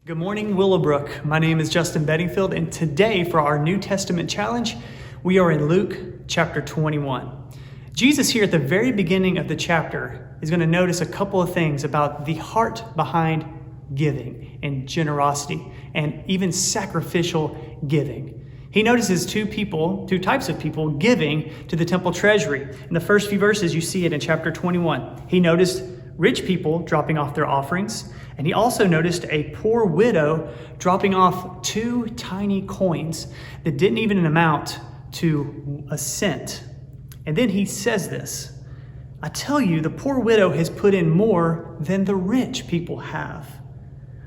Good morning, Willowbrook. My name is Justin Bedingfield, and today for our New Testament challenge, we are in Luke chapter 21. Jesus here at the very beginning of the chapter is going to notice a couple of things about the heart behind giving and generosity and even sacrificial giving. He notices two types of people giving to the temple treasury. In the first few verses, you see it in chapter 21. He noticed rich people dropping off their offerings, and he also noticed a poor widow dropping off 2 tiny coins that didn't even amount to a cent. And then he says this, "I tell you, the poor widow has put in more than the rich people have.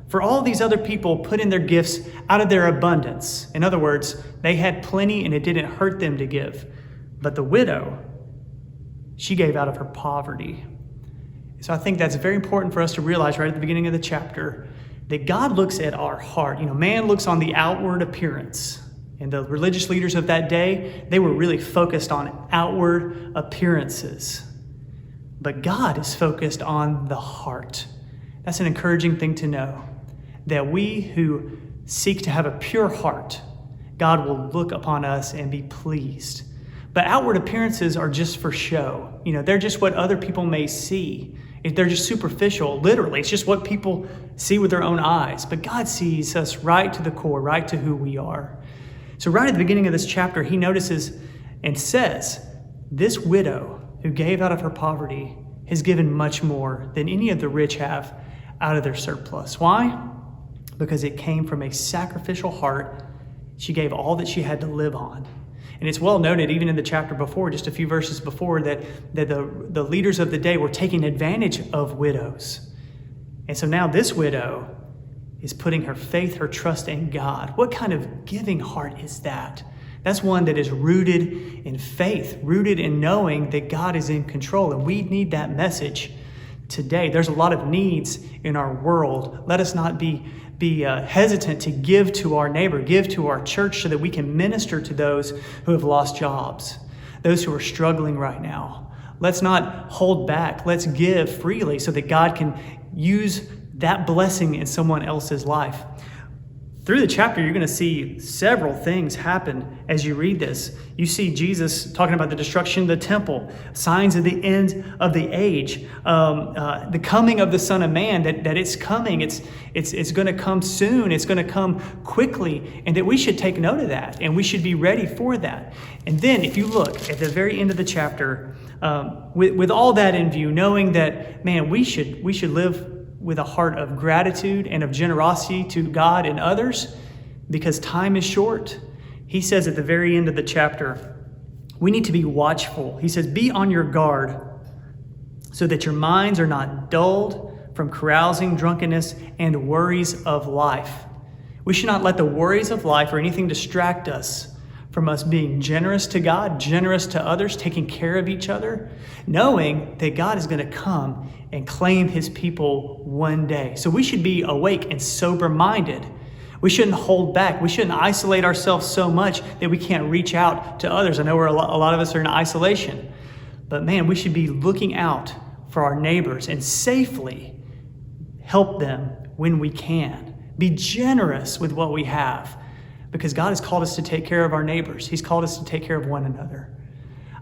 For all these other people put in their gifts out of their abundance." In other words, they had plenty and it didn't hurt them to give. But the widow, she gave out of her poverty. So I think that's very important for us to realize right at the beginning of the chapter that God looks at our heart. Man looks on the outward appearance. And the religious leaders of that day, they were really focused on outward appearances. But God is focused on the heart. That's an encouraging thing to know, that we who seek to have a pure heart, God will look upon us and be pleased. But outward appearances are just for show. They're just what other people may see. They're just superficial, literally. It's just what people see with their own eyes. But God sees us right to the core, right to who we are. So right at the beginning of this chapter, he notices and says, this widow who gave out of her poverty has given much more than any of the rich have out of their surplus. Why? Because it came from a sacrificial heart. She gave all that she had to live on. And it's well noted, even in the chapter before, just a few verses before, that the leaders of the day were taking advantage of widows. And so now this widow is putting her faith, her trust in God. What kind of giving heart is that? That's one that is rooted in faith, rooted in knowing that God is in control. And we need that message today. There's a lot of needs in our world. Let us not be hesitant to give to our neighbor, give to our church so that we can minister to those who have lost jobs, those who are struggling right now. Let's not hold back. Let's give freely so that God can use that blessing in someone else's life. Through the chapter, you're going to see several things happen as you read this. You see Jesus talking about the destruction of the temple, signs of the end of the age, the coming of the Son of Man, that it's coming, it's going to come soon, it's going to come quickly, and that we should take note of that, and we should be ready for that. And then if you look at the very end of the chapter, with all that in view, knowing that, man, we should live with a heart of gratitude and of generosity to God and others, because time is short. He says at the very end of the chapter, we need to be watchful. He says, be on your guard so that your minds are not dulled from carousing, drunkenness, and worries of life. We should not let the worries of life or anything distract us from us being generous to God, generous to others, taking care of each other, knowing that God is going to come and claim his people one day. So we should be awake and sober-minded. We shouldn't hold back. We shouldn't isolate ourselves so much that we can't reach out to others. I know a lot of us are in isolation, but man, we should be looking out for our neighbors and safely help them when we can. Be generous with what we have, because God has called us to take care of our neighbors. He's called us to take care of one another.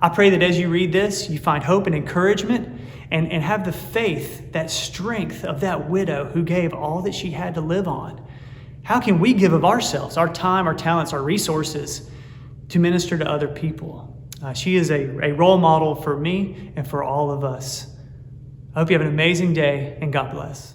I pray that as you read this, you find hope and encouragement and have the faith, that strength of that widow who gave all that she had to live on. How can we give of ourselves, our time, our talents, our resources to minister to other people? She is a role model for me and for all of us. I hope you have an amazing day, and God bless.